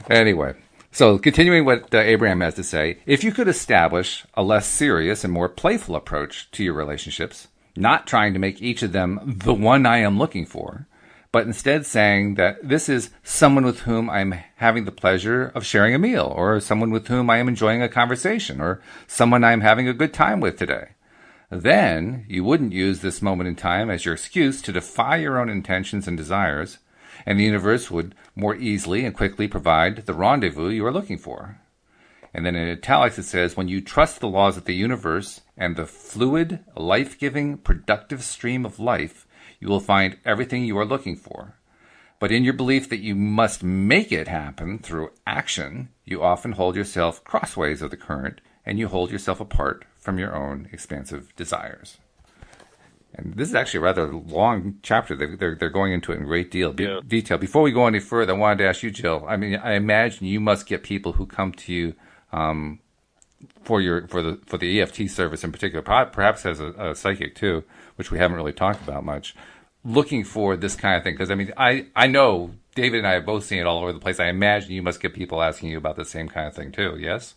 S1: Anyway, so continuing what Abraham has to say, if you could establish a less serious and more playful approach to your relationships, not trying to make each of them the one I am looking for, but instead saying that this is someone with whom I'm having the pleasure of sharing a meal, or someone with whom I am enjoying a conversation, or someone I'm having a good time with today. Then you wouldn't use this moment in time as your excuse to defy your own intentions and desires, and the universe would more easily and quickly provide the rendezvous you are looking for. And then in italics it says, when you trust the laws of the universe and the fluid, life-giving, productive stream of life, you will find everything you are looking for. But in your belief that you must make it happen through action, you often hold yourself crossways of the current, and you hold yourself apart from your own expansive desires. And this is actually a rather long chapter. They're going into it in great detail. Before we go any further, I wanted to ask you, Jill. I mean, I imagine you must get people who come to you for the EFT service in particular, perhaps as a psychic too, which we haven't really talked about much, looking for this kind of thing. Because, I mean, I know David and I have both seen it all over the place. I imagine you must get people asking you about the same kind of thing too, yes?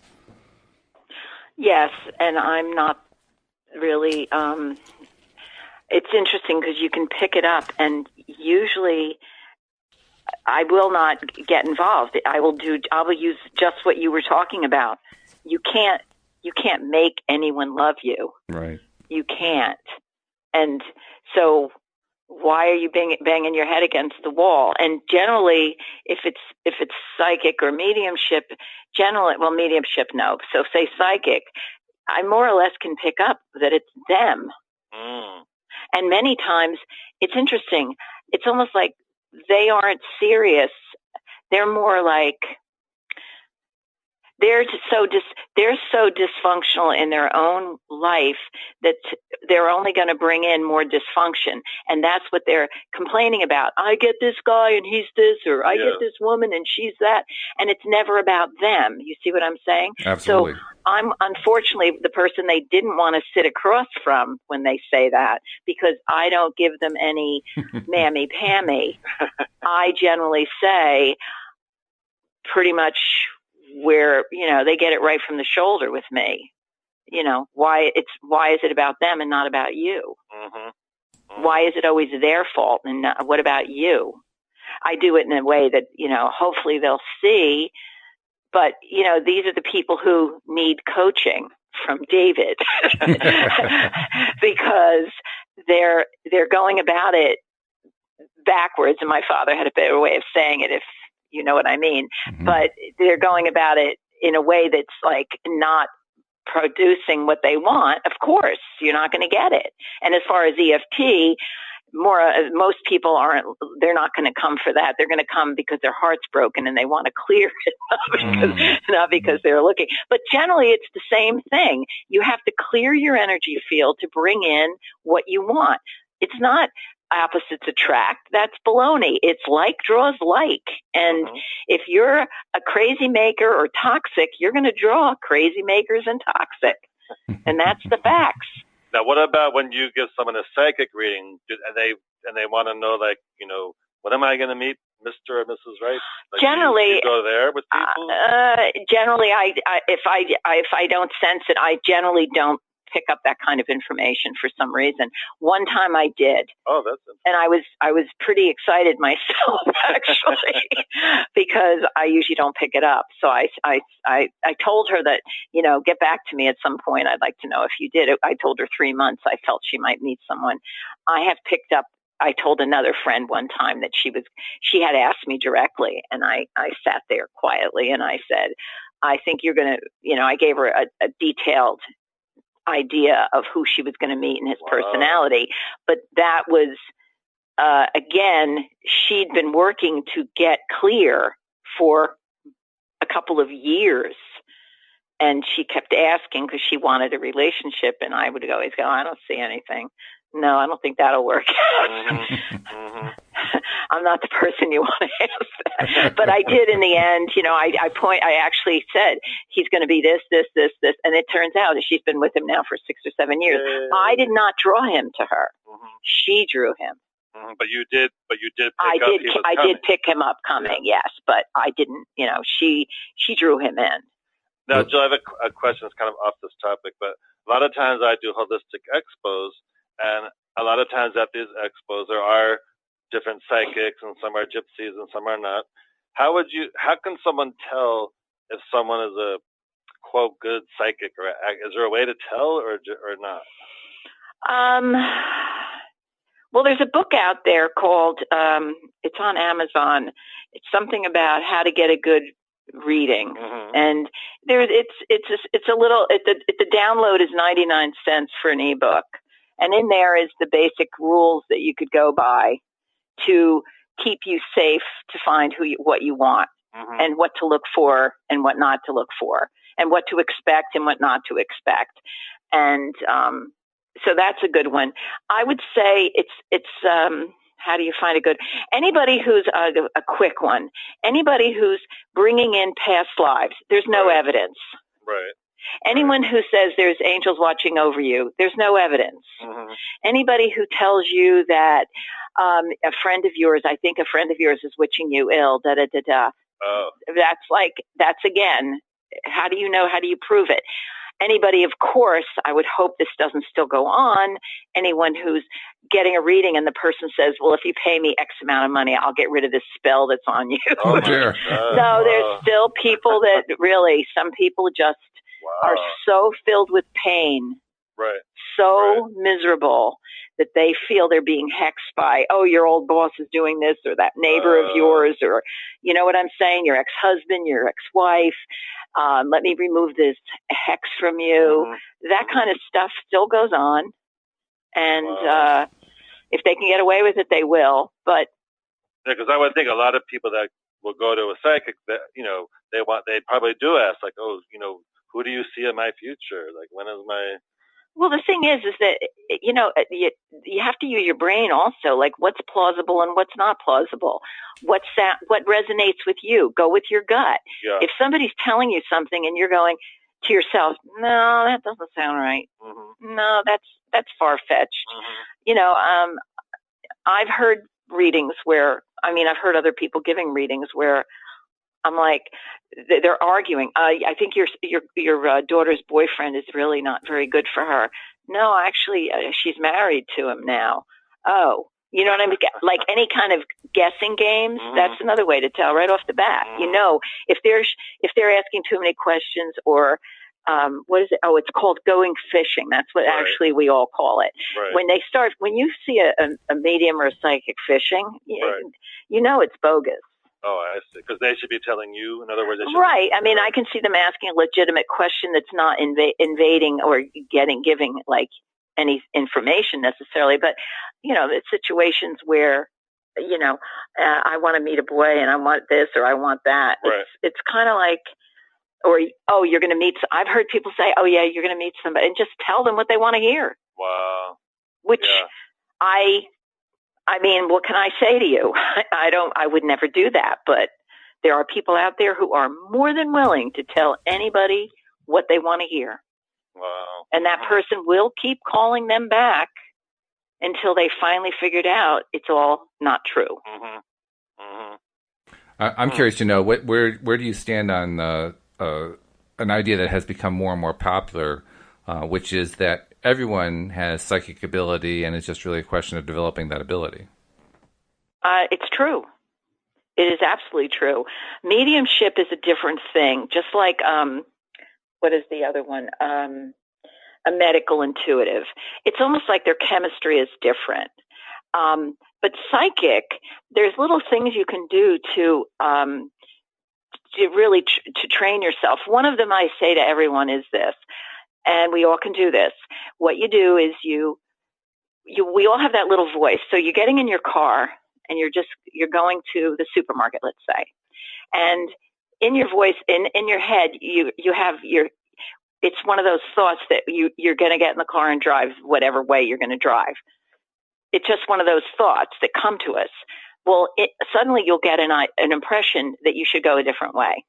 S3: Yes, and I'm not really... it's interesting because you can pick it up, and usually I will not get involved. I will use just what you were talking about. You can't make anyone love you.
S1: Right.
S3: You can't. And so why are you banging your head against the wall? And generally, if it's psychic or mediumship, mediumship, no. So say psychic, I more or less can pick up that it's them. And many times, it's interesting. It's almost like they aren't serious. They're more like, they're so dysfunctional in their own life that they're only going to bring in more dysfunction. And that's what they're complaining about. I get this guy and he's this, or I get this woman and she's that. And it's never about them. You see what I'm saying?
S1: Absolutely.
S3: So I'm unfortunately the person they didn't want to sit across from when they say that, because I don't give them any mammy-pammy. I generally say pretty much where, they get it right from the shoulder with me. Why is it about them and not about you? Why is it always their fault and not, what about you? I do it in a way that, hopefully they'll see, but, these are the people who need coaching from David because they're going about it backwards. And my father had a better way of saying it, if you know what I mean, but they're going about it in a way that's like not producing what they want. Of course, you're not going to get it. And as far as EFT, most people they're not going to come for that. They're going to come because their heart's broken and they want to clear it, not because they're looking. But generally, it's the same thing. You have to clear your energy field to bring in what you want. It's not opposites attract. That's baloney. It's like draws like. And if you're a crazy maker or toxic, you're going to draw crazy makers and toxic. And that's the facts.
S2: Now, what about when you give someone a psychic reading and they want to know, like, when am I going to meet Mr. or Mrs. Right? Like,
S3: generally,
S2: you go there with people.
S3: Generally, if I don't sense it, I generally don't pick up that kind of information for some reason. One time I did.
S2: Oh, that's interesting.
S3: And I was pretty excited myself, actually, because I usually don't pick it up. So I told her that, get back to me at some point. I'd like to know if you did it. I told her 3 months. I felt she might meet someone. I have picked up. I told another friend one time that she had asked me directly, and I sat there quietly and I said, I think you're going to, I gave her a detailed idea of who she was going to meet and his personality. But that was, again, she'd been working to get clear for a couple of years. And she kept asking because she wanted a relationship. And I would always go, I don't see anything. No, I don't think that'll work out. I'm not the person you want to ask that. But I did in the end, I actually said, he's going to be this. And it turns out that she's been with him now for 6 or 7 years. I did not draw him to her. She drew him.
S2: But you did pick
S3: I did pick him up coming, yes. But I didn't, she drew him in.
S2: Now, Jill, I have a question that's kind of off this topic, but a lot of times I do holistic expos, and a lot of times at these expos there are different psychics, and some are gypsies and some are not. How can someone tell if someone is a quote good psychic, or is there a way to tell or not?
S3: Well, there's a book out there called it's on Amazon. It's something about how to get a good reading, and it's a little. The download is 99 cents for an ebook, and in there is the basic rules that you could go by to keep you safe to find what you want, and what to look for and what not to look for, and what to expect and what not to expect. And so that's a good one. I would say it's how do you find a good, anybody who's a quick one, anybody who's bringing in past lives, there's no evidence.
S2: Right.
S3: Anyone who says there's angels watching over you, there's no evidence. Anybody who tells you that a friend of yours is wishing you ill,
S2: Oh.
S3: That's again, how do you know? How do you prove it? Anybody, of course, I would hope this doesn't still go on. Anyone who's getting a reading and the person says, well, if you pay me X amount of money, I'll get rid of this spell that's on you.
S1: Oh, dear.
S3: So there's still people that really, some people just are so filled with pain, so miserable that they feel they're being hexed by, oh, your old boss is doing this, or that neighbor of yours, or you know what I'm saying, your ex-husband, your ex-wife. Let me remove this hex from you. That kind of stuff still goes on. And if they can get away with it, they will. But
S2: because I would think a lot of people that will go to a psychic, that they probably do ask, like, oh, who do you see in my future? Like, when is my...
S3: Well, the thing is that, you have to use your brain also, like what's plausible and what's not plausible. What resonates with you? Go with your gut.
S2: Yeah.
S3: If somebody's telling you something and you're going to yourself, no, that doesn't sound right. No, that's far-fetched. I've heard readings where, I've heard other people giving readings where I'm like, they're arguing. I think your daughter's boyfriend is really not very good for her. No, actually, she's married to him now. Oh, you know what I mean? Like any kind of guessing games, that's another way to tell right off the bat. If they're asking too many questions, or what is it? Oh, it's called going fishing. That's what actually we all call it.
S2: Right.
S3: When you see a medium or a psychic fishing, it's bogus.
S2: Oh, I see. Because they should be telling you. In other words, they should...
S3: Right. I can see them asking a legitimate question that's not invading or giving like any information necessarily. But it's situations where I want to meet a boy and I want this or I want that.
S2: Right.
S3: It's kind of like, or you're going to meet. I've heard people say, oh yeah, you're going to meet somebody, and just tell them what they want to hear.
S2: Wow.
S3: Which what can I say to you? I would never do that, but there are people out there who are more than willing to tell anybody what they want to hear.
S2: Wow.
S3: And that person will keep calling them back until they finally figured out it's all not true.
S1: I'm curious to know, where do you stand on an idea that has become more and more popular, which is that everyone has psychic ability and it's just really a question of developing that ability?
S3: It's true. It is absolutely true. Mediumship is a different thing, just like, what is the other one? A medical intuitive. It's almost like their chemistry is different. But psychic, there's little things you can do to really to train yourself. One of them I say to everyone is this, and we all can do this. What you do is we all have that little voice. So you're getting in your car and you're going to the supermarket, let's say. And in your voice, in your head, you have it's one of those thoughts that you're going to get in the car and drive whatever way you're going to drive. It's just one of those thoughts that come to us. Well, suddenly you'll get an impression that you should go a different way.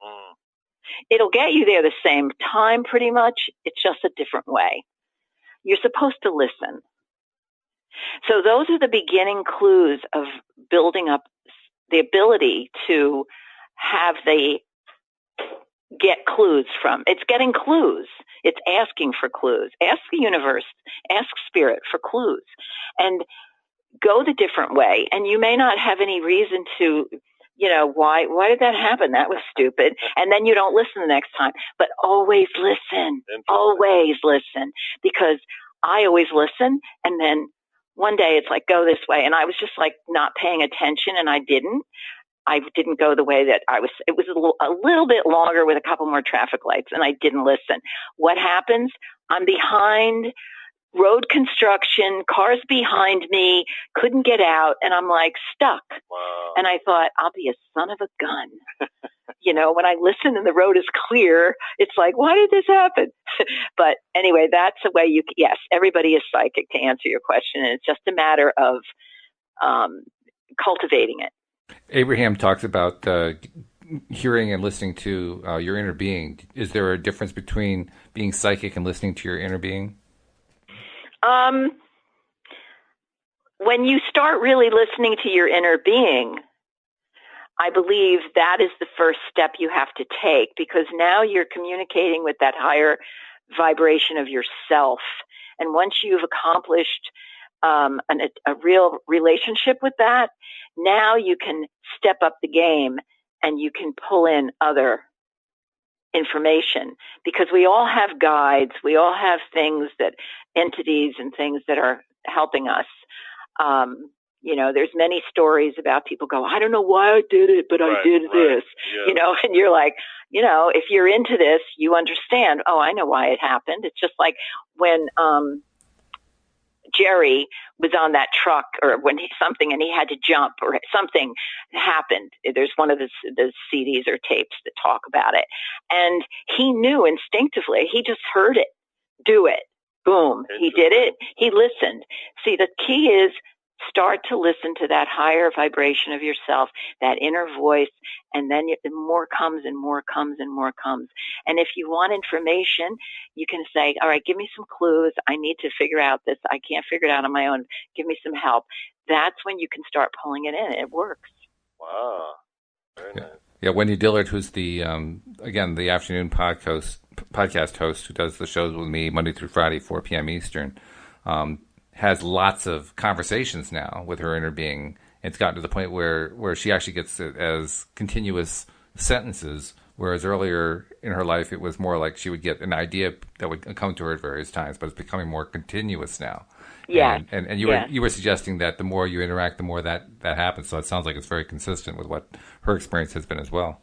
S3: It'll get you there the same time pretty much. It's just a different way. You're supposed to listen. So those are the beginning clues of building up the ability to have get clues from. It's getting clues. It's asking for clues. Ask the universe, ask spirit for clues, and go the different way. And you may not have any reason to, why did that happen? That was stupid. And then you don't listen the next time, but always listen, because I always listen. And then one day it's like, go this way. And I was just like not paying attention, and I didn't go the way that I was. It was a little bit longer with a couple more traffic lights, and I didn't listen. What happens? I'm behind road construction, cars behind me, couldn't get out, and I'm like stuck.
S2: Wow.
S3: And I thought, I'll be a son of a gun. When I listen and the road is clear, it's like, why did this happen? But anyway, that's the way yes, everybody is psychic, to answer your question, and it's just a matter of cultivating it.
S1: Abraham talks about hearing and listening to your inner being. Is there a difference between being psychic and listening to your inner being?
S3: When you start really listening to your inner being, I believe that is the first step you have to take, because now you're communicating with that higher vibration of yourself. And once you've accomplished a real relationship with that, now you can step up the game and you can pull in other information, because we all have guides. We all have entities and things that are helping us. There's many stories about people go, I don't know why I did it, but I did this, and you're like, if you're into this, you understand, oh, I know why it happened. It's just like when, Jerry was on that truck or when something and he had to jump or something happened. There's one of the CDs or tapes that talk about it. And he knew instinctively, he just heard it, do it. Boom. He did it. He listened. See, the key is start to listen to that higher vibration of yourself, that inner voice, and then more comes and more comes and more comes. And if you want information, you can say, all right, give me some clues. I need to figure out this. I can't figure it out on my own. Give me some help. That's when you can start pulling it in. It works.
S2: Wow. Very nice.
S1: Yeah, Wendy Dillard, who's the afternoon podcast host who does the shows with me Monday through Friday, 4 p.m. Eastern, has lots of conversations now with her inner being. It's gotten to the point where she actually gets it as continuous sentences, whereas earlier in her life it was more like she would get an idea that would come to her at various times, but it's becoming more continuous now.
S3: Yeah.
S1: And you were suggesting that the more you interact, the more that happens. So it sounds like it's very consistent with what her experience has been as well.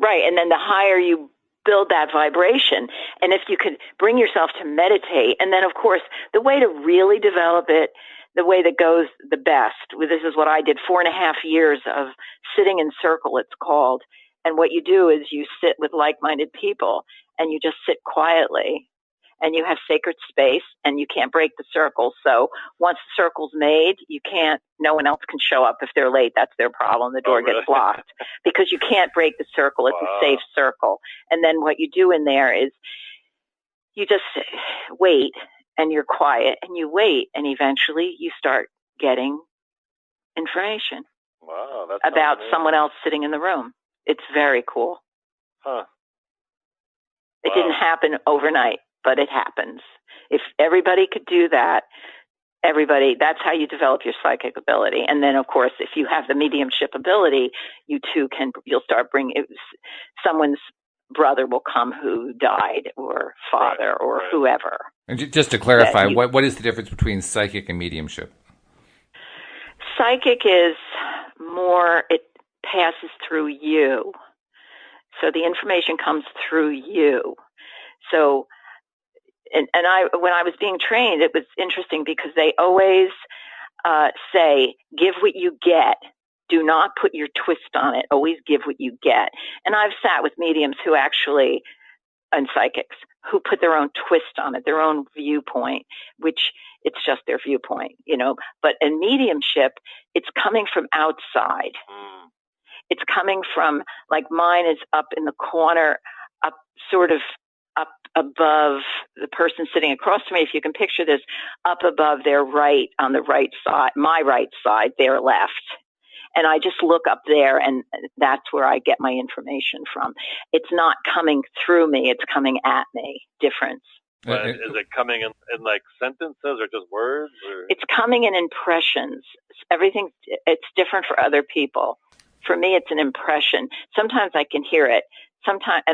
S3: Right. And then the higher you build that vibration, and if you could bring yourself to meditate, and then of course the way to really develop it, the way that goes the best, this is what I did, 4.5 years of sitting in circle, it's called. And what you do is you sit with like-minded people and you just sit quietly and you have sacred space and you can't break the circle. So once the circle's made, no one else can show up if they're late. That's their problem. The door gets locked because you can't break the circle. It's a safe circle. And then what you do in there is you just wait and you're quiet and you wait and eventually you start getting information about someone else sitting in the room. It's very cool.
S2: Huh.
S3: It didn't happen overnight, but it happens. If everybody could do that, that's how you develop your psychic ability. And then, of course, if you have the mediumship ability, you'll start bringing, someone's brother will come who died, or father, or whoever.
S1: And just to clarify, what is the difference between psychic and mediumship?
S3: Psychic is more, it passes through you. So the information comes through you. So, and when I was being trained, it was interesting because they always say, give what you get. Do not put your twist on it. Always give what you get. And I've sat with mediums and psychics who put their own twist on it, their own viewpoint, which it's just their viewpoint, But in mediumship, it's coming from outside. It's coming from, like mine is up in the corner, up above the person sitting across from me. If you can picture this, up above their right, on the right side, my right side, their left. And I just look up there and that's where I get my information from. It's not coming through me. It's coming at me. Difference.
S2: But is it coming in like sentences or just words? Or? It's
S3: coming in impressions. It's different for other people. For me, it's an impression. Sometimes I can hear it. Sometimes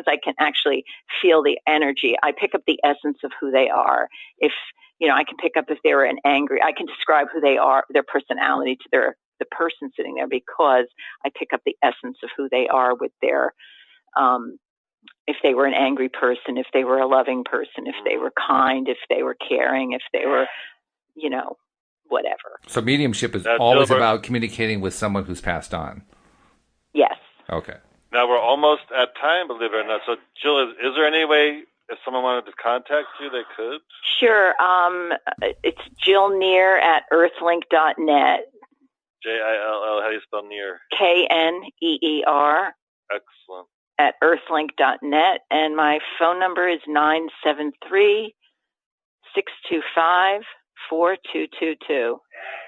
S3: I can actually feel the energy. I pick up the essence of who they are. If, I can pick up if they were I can describe who they are, their personality to the person sitting there, because I pick up the essence of who they are with their, if they were an angry person, if they were a loving person, if they were kind, if they were caring, if they were, whatever.
S1: So mediumship is always about communicating with someone who's passed on.
S3: Yes.
S1: Okay.
S2: Now we're almost at time, believe it or not. So Jill, is there any way if someone wanted to contact you, they could?
S3: Sure. It's Jill Neer at earthlink.net.
S2: Jill, how do you spell Neer?
S3: Kneer.
S2: Excellent.
S3: At earthlink.net. And my phone number is 973-625-4222.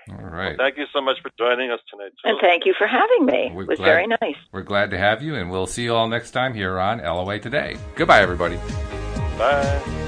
S1: All right.
S2: Well, thank you so much for joining us tonight, Jill.
S3: And thank you for having me. It was very nice.
S1: We're glad to have you, and we'll see you all next time here on LOA Today. Goodbye, everybody.
S2: Bye.